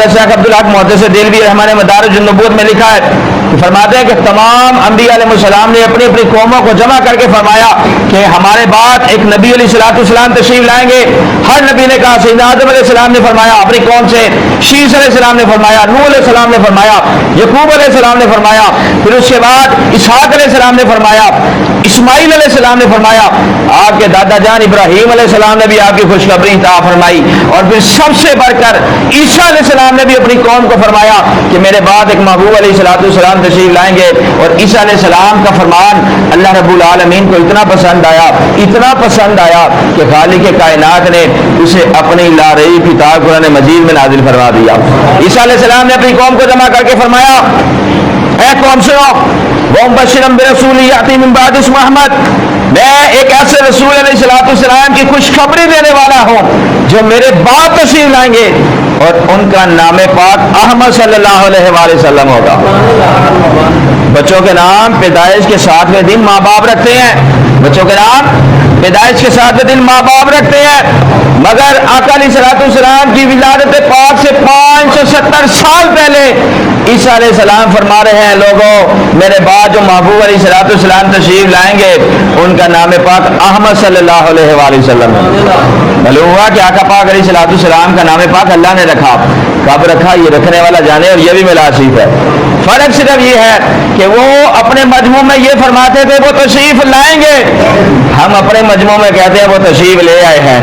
हज़रत शेख अब्दुल हक मुहद्दिस देलवी रहमान मदारिज अन्नुबुव्वत में लिखा है, फरमाते हैं कि तमाम अंबिया अलैहिस्सलाम ने अपनी अपनी कौमों को जमा करके फरमाया कि हमारे बाद एक नबी अलैहिस्सलाम तशरीफ लाएंगे। हर नबी ने कहा, सैयदना आदम अलैहिस्सलाम ने फरमाया अपनी कौम से, शीस अलैहिस्सलाम ने फरमाया, नूह अलैहिस्सलाम ने फरमाया, यकूब अलैहिस्सलाम ने फरमाया, फिर उसके बाद इसहाक अलैहिस्सलाम ने फरमाया, इस्माइल अलैहिस्सलाम ने फरमाया, आपके दादा जान इब्राहीम अलैहिस्सलाम ने भी आपकी खुशखबरी अता फरमाई, और फिर सबसे बढ़कर ईसा अलैहिस्सलाम ने भी अपनी कौम को फरमाया कि मेरे बाद एक महबूब अलैहिस्सलाम तशरीफ लाएंगे। और ईसा अलैहिस्सलाम का फरमान अल्लाह रब्बुल आलमीन को इतना पसंद आया कि खालिक कायनात ने उसे अपनी लारई किताब कुरान मजीद में नाजिल फरमा दिया। ईसा अलैहिस्सलाम ने अपनी कौम को जमा करके फरमाया, ऐ कौम सुनो, वो बशरम बिरसूल याती मिन बाद इस्मुहु अहमद, मैं एक ऐसे रसूल अलैहिस्सलाम की खुशखबरी देने वाला हूँ जो मेरे बाद तशरीफ लाएंगे, और उनका नाम पाक अहमद सल्लल्लाहु अलैहि वसल्लम होगा। बच्चों के नाम पैदाइश के 7वें दिन माँ बाप रखते हैं, बच्चों के नाम पैदाइश के 7वें दिन माँ बाप रखते हैं, मगर आका अलैहिस्सलाम की विलादत पाक से 570 साल पहले ईसा अलैहिस्सलाम फरमा रहे हैं, लोगों मेरे बाद जो महबूब अलैहिस्सलाम तशरीफ लाएंगे उनका नाम पाक अहमद सल्लल्लाहु अलैहि वसल्लम है। मालूम हुआ कि आका पाक अलैहिस्सलाम का नाम पाक अल्लाह ने रखा, कब रखा ये रखने वाला जाने, और ये भी मिलासीफ है। फर्क सिर्फ ये है कि वो अपने मजमू में ये फरमाते थे वो तशरीफ लाएंगे, हम अपने मजमू में कहते हैं वो तशरीफ ले आए हैं।